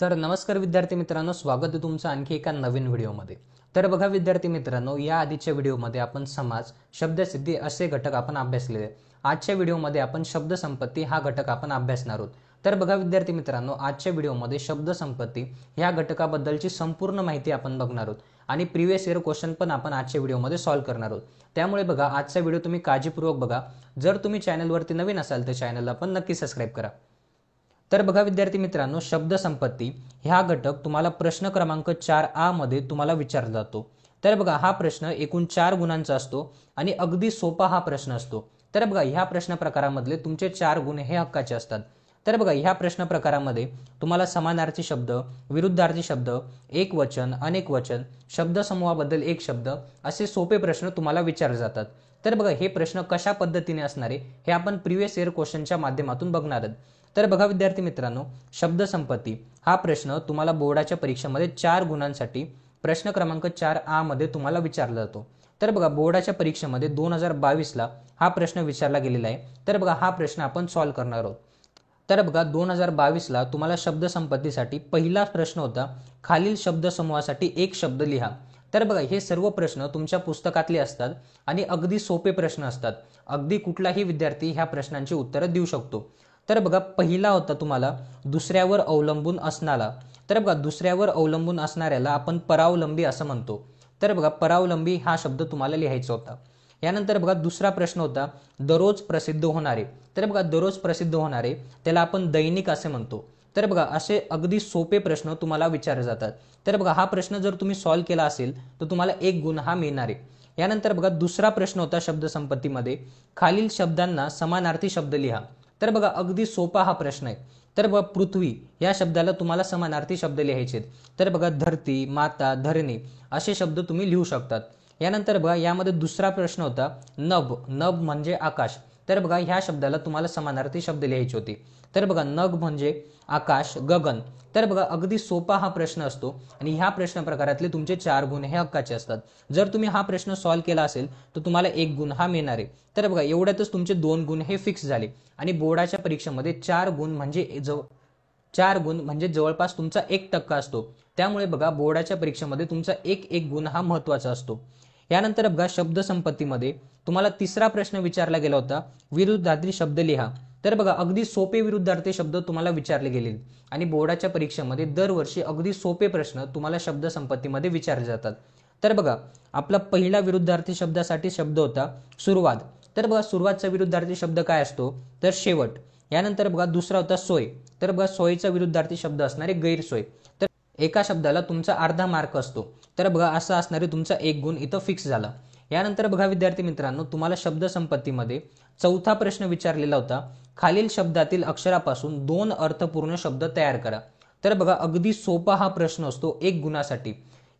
तर नमस्कार विद्यार्थी मित्रांनो, स्वागत आहे तुमचं आणखी एका नवीन व्हिडिओमध्ये। तर बघा विद्यार्थी मित्रांनो, या आधीच्या व्हिडिओमध्ये आपण समास, शब्दसिद्धी असे घटक आपण अभ्यासलेले। आजच्या व्हिडिओमध्ये आपण शब्द संपत्ती हा घटक आपण अभ्यासणार आहोत। तर बघा विद्यार्थी मित्रांनो, आजच्या व्हिडिओमध्ये शब्द संपत्ती या घटकाबद्दलची संपूर्ण माहिती आपण बघणार आहोत आणि प्रीवियस इयर क्वेश्चन पण आपण आजच्या व्हिडिओमध्ये सॉल्व्ह करणार आहोत। त्यामुळे बघा आजचा व्हिडिओ तुम्ही काळजीपूर्वक बघा। जर तुम्ही चॅनलवरती नवीन असाल तर चॅनलला पण नक्की सबस्क्राइब करा। तर बघा विद्यार्थी मित्रांनो, शब्द संपत्ती हा घटक तुम्हाला प्रश्न क्रमांक 4A मध्ये तुम्हाला विचारला जातो। तर बघा हा प्रश्न एकूण 4 गुणांचा असतो आणि अगदी सोपा हा प्रश्न असतो। तर बघा ह्या प्रश्न प्रकारामधले तुमचे 4 गुण हे हक्काचे असतात। तर बघा ह्या प्रश्न प्रकारामध्ये तुम्हाला समानार्थी शब्द, विरुद्धार्थी शब्द, एक वचन, अनेक वचन, शब्द समूहाबद्दल एक शब्द असे सोपे प्रश्न तुम्हाला विचारले जातात। तर बघा हे प्रश्न कशा पद्धतीने असणार आहे हे आपण प्रीवियस इयर क्वेश्चनच्या माध्यमातून बघणार आहोत। तर बघा विद्यार्थी मित्रांनो, शब्द संपत्ती हा प्रश्न तुम्हाला बोर्डाच्या परीक्षेमध्ये 4 गुणांसाठी प्रश्न क्रमांक 4A मध्ये तुम्हाला विचारला जातो। तर बघा बोर्डाच्या परीक्षेमध्ये 2022 ला हा प्रश्न विचारला गेलेला आहे। तर बघा हा प्रश्न आपण सॉल्व्ह करणार आहोत। तर बघा 2022 ला तुम्हाला शब्द संपत्तीसाठी पहिला प्रश्न होता, खालील शब्द समूहासाठी एक शब्द लिहा। तर बघा हे सर्व प्रश्न तुमच्या पुस्तकातले असतात आणि अगदी सोपे प्रश्न असतात। अगदी कुठलाही विद्यार्थी ह्या प्रश्नांची उत्तरे देऊ शकतो। तर बघा पहिला होता तुम्हाला दुसऱ्यावर अवलंबून असणारा। तर बघा दुसऱ्यावर अवलंबून असणाऱ्याला आपण परावलंबी असं म्हणतो। तर बघा परावलंबी हा शब्द तुम्हाला लिहायचा होता। यानंतर बघा दुसरा प्रश्न होता दररोज प्रसिद्ध होणारे। तर बघा दररोज प्रसिद्ध होणारे त्याला आपण दैनिक असे म्हणतो। तर बघा असे अगदी सोपे प्रश्न तुम्हाला विचारले जातात। तर बघा हा प्रश्न जर तुम्ही सॉल्व्ह केला असेल तर तुम्हाला 1 गुण हा मिळणार आहे। यानंतर बघा दुसरा प्रश्न होता शब्द संपत्तीमध्ये, खालील शब्दांना समानार्थी शब्द लिहा। तर बघा अगदी सोपा हा प्रश्न आहे। तर बघा पृथ्वी या शब्दाला तुम्हाला समानार्थी शब्द लिहायचे आहेत। तर बघा धरती, माता, धरणी असे शब्द तुम्ही लिहू शकतात। यानंतर बघा यामध्ये दुसरा प्रश्न होता नभ। नभ म्हणजे आकाश। तर बघा ह्या शब्दाला तुम्हाला समानार्थी शब्द लिहायचे होते। तर बघा नभ म्हणजे आकाश, गगन। तर बघा अगदी सोपा हा प्रश्न असतो आणि ह्या प्रश्न प्रकारातले तुमचे 4 गुण हे हक्काचे असतात। जर तुम्ही हा प्रश्न सॉल्व्ह केला असेल तर तुम्हाला 1 गुण हा मिळणार आहे। तर बघा एवढ्यातच तुमचे 2 गुण हे फिक्स झाले आणि बोर्डाच्या परीक्षेमध्ये 4 गुण म्हणजे जवळपास तुमचा 1% असतो। त्यामुळे बघा बोर्डाच्या परीक्षेमध्ये तुमचा एक गुण हा महत्त्वाचा असतो। यानंतर बघा शब्द संपत्तीमध्ये तुम्हाला तिसरा प्रश्न विचारला गेला होता, विरुद्धार्थी शब्द लिहा। तर बघा अगदी सोपे विरुद्धार्थी शब्द तुम्हाला विचारले गेले आणि बोर्डाच्या परीक्षेमध्ये दरवर्षी अगदी सोपे प्रश्न तुम्हाला शब्द संपत्तीमध्ये विचारले जातात। तर बघा आपला पहिला विरुद्धार्थी शब्दासाठी शब्द होता सुरुवात। तर बघा सुरुवातचा विरुद्धार्थी शब्द काय असतो तर शेवट। यानंतर बघा दुसरा होता सोय। तर बघा सोयीचा विरुद्धार्थी शब्द असणारे गैरसोय। तर एका शब्दाला तुमचा अर्धा मार्क असतो। तर बघा असं असणारे तुमचा 1 गुण इथं फिक्स झाला। यानंतर बघा विद्यार्थी मित्रांनो, तुम्हाला शब्द संपत्तीमध्ये चौथा प्रश्न विचारलेला होता, खालील शब्दातील अक्षरापासून 2 अर्थपूर्ण शब्द तयार करा। तर बघा अगदी सोपा हा प्रश्न असतो 1 गुणासाठी।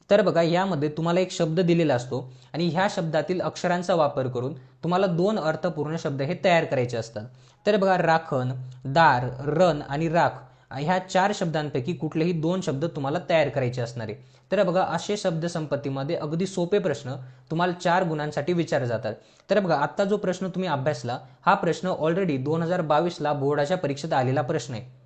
तर बघा यामध्ये तुम्हाला एक शब्द दिलेला असतो आणि ह्या शब्दातील अक्षरांचा वापर करून तुम्हाला 2 अर्थपूर्ण शब्द हे तयार करायचे असतात। तर बघा राखण, दार, रण आणि राख ह्या 4 शब्दांपैकी कुठलेही 2 शब्द तुम्हाला तयार करायचे असणार आहे। तर बघा असे शब्द संपत्तीमध्ये अगदी सोपे प्रश्न तुम्हाला 4 गुणांसाठी विचारले जातात। तर बघा आता जो प्रश्न तुम्ही अभ्यासला हा प्रश्न ऑलरेडी 2022 ला बोर्डाच्या परीक्षेत आलेला प्रश्न आहे।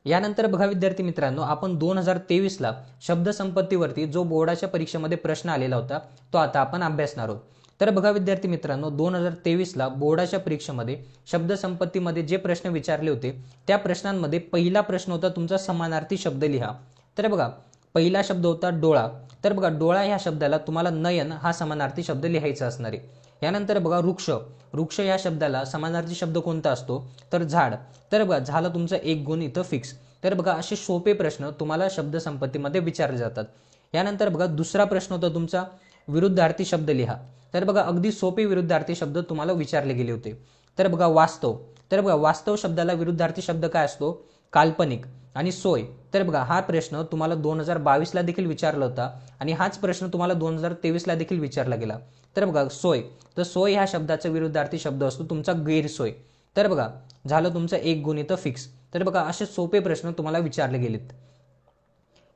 यानंतर बघा विद्यार्थी मित्रांनो, आपण 2023 ला शब्द संपत्तीवरती जो बोर्डाच्या परीक्षेमध्ये प्रश्न आलेला होता तो आता आपण अभ्यासणार आहोत। तर बघा विद्यार्थी मित्रांनो, 2023 ला बोर्डाच्या परीक्षेमध्ये शब्द संपत्तीमध्ये जे प्रश्न विचारले होते त्या प्रश्नांमध्ये पहिला प्रश्न होता तुमचा समानार्थी शब्द लिहा। तर बघा पहिला शब्द होता डोळा। तर बघा डोळा ह्या शब्दाला तुम्हाला नयन हा समानार्थी शब्द लिहायचा असणार आहे। यानंतर बघा वृक्ष। वृक्ष या शब्दाला समानार्थी शब्द कोणता असतो तर झाड। तर बघा झाला तुमचा 1 गुण इथं फिक्स। तर बघा असे सोपे प्रश्न तुम्हाला शब्द संपत्तीमध्ये विचारले जातात। यानंतर बघा दुसरा प्रश्न होता तुमचा विरुद्धार्थी शब्द लिहा। तर बघा अगदी सोपे विरुद्धार्थी शब्द तुम्हाला विचारले गेले होते। तर बघा वास्तव। तर बघा वास्तव शब्दाला विरुद्धार्थी शब्द काय असतो काल्पनिक। आणि सोय। तर बघा हा प्रश्न तुम्हाला 2022 ला देखील विचारला होता आणि हाच प्रश्न तुम्हाला 2023 ला देखील विचारला गेला। तर बघा सोय, तर सोय ह्या शब्दाचा विरुद्धार्थी शब्द असतो तुमचा गैरसोय। तर बघा झालं तुमचं 1 गुण इथं फिक्स। तर बघा असे सोपे प्रश्न तुम्हाला विचारले गेलेत।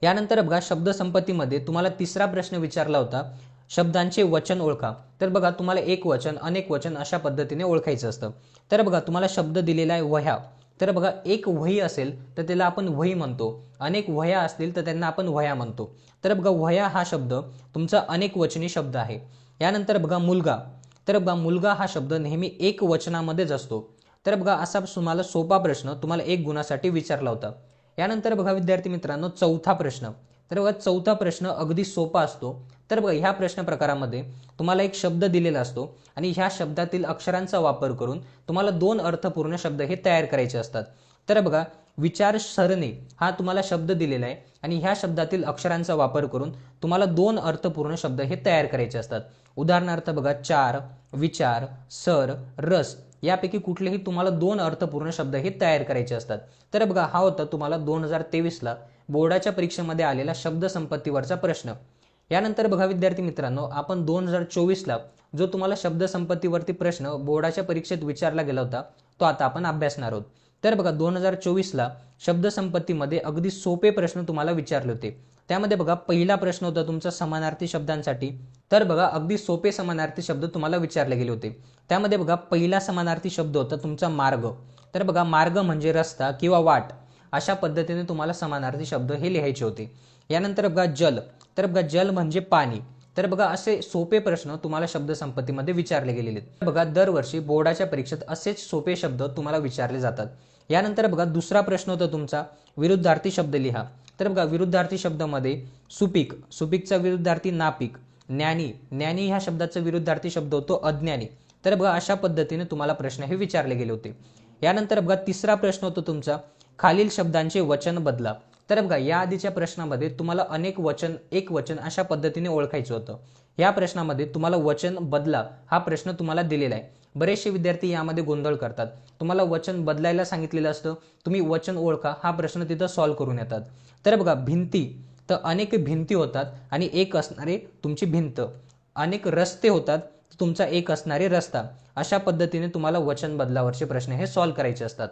यानंतर बघा शब्द संपत्तीमध्ये तुम्हाला तिसरा प्रश्न विचारला होता, शब्दांचे वचन ओळखा। तर बघा तुम्हाला एक वचन, अनेक वचन अशा पद्धतीने ओळखायचं असतं। तर बघा तुम्हाला शब्द दिलेला आहे वह्या। तर बघा एक वही असेल तर त्याला आपण वही म्हणतो, अनेक वह्या असतील तर त्यांना आपण वह्या म्हणतो. तर बघा वह्या हा शब्द तुमचा अनेक वचनी शब्द आहे. यानंतर बघा मुलगा, तर बघा मुलगा हा शब्द नेहमी एक वचनामध्येच असतो. तर बघा असा तुम्हाला सोपा प्रश्न तुम्हाला 1 गुणासाठी विचारला होता. यानंतर बघा विद्यार्थी मित्रांनो चौथा प्रश्न, तर बघा चौथा प्रश्न अगदी सोपा असतो. तर बघा ह्या प्रश्न प्रकारामध्ये तुम्हाला एक शब्द दिलेला असतो आणि ह्या शब्दातील अक्षरांचा वापर करून तुम्हाला 2 अर्थपूर्ण शब्द हे तयार करायचे असतात. तर बघा विचारसरणी हा तुम्हाला शब्द दिलेला आहे आणि ह्या शब्दातील अक्षरांचा वापर करून तुम्हाला 2 अर्थपूर्ण शब्द हे तयार करायचे असतात. उदाहरणार्थ बघा चार, विचार, सर, रस यापैकी कुठलेही तुम्हाला 2 अर्थपूर्ण शब्द हे तयार करायचे असतात. तर बघा हा होता तुम्हाला 2023ला बोर्डाच्या परीक्षेमध्ये आलेला शब्द संपत्तीवरचा प्रश्न. यानंतर बघा विद्यार्थी मित्रांनो आपण 2024ला जो तुम्हाला शब्द संपत्तीवरती प्रश्न बोर्डाच्या परीक्षेत विचारला गेला होता तो आता आपण अभ्यासणार आहोत. तर बघा 2024ला शब्द संपत्तीमध्ये अगदी सोपे प्रश्न तुम्हाला विचारले होते. त्यामध्ये बघा पहिला प्रश्न होता तुमचा समानार्थी शब्दांसाठी. तर बघा अगदी सोपे समानार्थी शब्द तुम्हाला विचारले गेले होते. त्यामध्ये बघा पहिला समानार्थी शब्द होता तुमचा मार्ग. तर बघा मार्ग म्हणजे रस्ता किंवा वाट, अशा पद्धतीने तुम्हाला समानार्थी शब्द हे लिहायचे होते. यानंतर बघा जल, तर बघा जल म्हणजे पाणी. तर बघा असे सोपे प्रश्न तुम्हाला शब्द संपत्तीमध्ये विचारले गेलेले आहेत. बघा दरवर्षी बोर्डाच्या परीक्षेत असेच सोपे शब्द तुम्हाला विचारले जातात. यानंतर बघा दुसरा प्रश्न होता तुमचा विरुद्धार्थी शब्द लिहा. तर बघा विरुद्धार्थी शब्दामध्ये सुपीक, सुपीकचा विरुद्धार्थी नापीक, ज्ञानी, ज्ञानी ह्या शब्दाचा विरुद्धार्थी शब्द होतो अज्ञानी. तर बघा अशा पद्धतीने तुम्हाला प्रश्न हे विचारले गेले होते. यानंतर बघा तिसरा प्रश्न होतो तुमचा खालील शब्दांचे वचन बदला. तर बघा या आधीच्या प्रश्नामध्ये तुम्हाला अनेक वचन, एक वचन अशा पद्धतीने ओळखायचं होतं. या प्रश्नामध्ये तुम्हाला वचन बदला हा प्रश्न तुम्हाला दिलेला आहे. बरेचसे विद्यार्थी यामध्ये गोंधळ करतात. तुम्हाला वचन बदलायला सांगितलेलं असतं, तुम्ही वचन ओळखा हा प्रश्न तिथं सॉल्व्ह करून येतात. तर बघा भिंती, तर अनेक भिंती होतात आणि एक असणारे तुमची भिंत. अनेक रस्ते होतात, तुमचा एक असणारे रस्ता. अशा पद्धतीने तुम्हाला वचन बदलावरचे प्रश्न हे सॉल्व्ह करायचे असतात.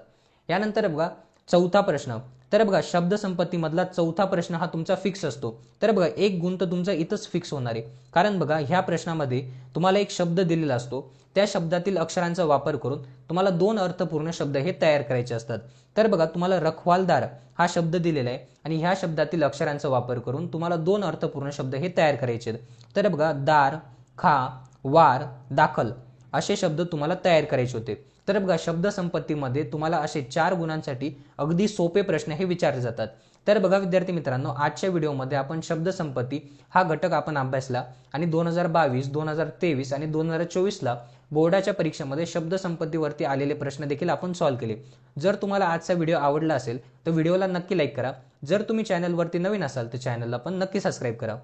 यानंतर बघा चौथा प्रश्न, तर बघा शब्द संपत्तीमधला चौथा प्रश्न हा तुमचा फिक्स असतो. तर बघा 1 गुण तर तुमचा इथंच फिक्स होणार आहे. कारण बघा ह्या प्रश्नामध्ये तुम्हाला एक शब्द दिलेला असतो, त्या शब्दातील अक्षरांचा वापर करून तुम्हाला 2 अर्थपूर्ण शब्द हे तयार करायचे असतात. तर बघा तुम्हाला रखवालदार हा शब्द दिलेला आहे आणि ह्या शब्दातील अक्षरांचा वापर करून तुम्हाला 2 अर्थपूर्ण शब्द हे तयार करायचे आहेत. तर बघा दार, खा, वार, दाखल असे शब्द तुम्हाला तयार करायचे होते. तर बघा शब्द संपत्तीमध्ये तुम्हाला असे 4 गुणांसाठी अगदी सोपे प्रश्न हे विचारले जातात. तर बघा विद्यार्थी मित्रांनो आजच्या व्हिडिओमध्ये आपण शब्द संपत्ती हा घटक आपण अभ्यासला आणि 2022, 2023 आणि 2024ला बोर्डाच्या परीक्षेमध्ये शब्द संपत्तीवरती आलेले प्रश्न देखील आपण सॉल्व्ह केले. जर तुम्हाला आजचा व्हिडिओ आवडला असेल तर व्हिडिओला नक्की लाईक करा. जर तुम्ही चॅनलवरती नवीन असाल तर चॅनलला पण नक्की सबस्क्राईब करा.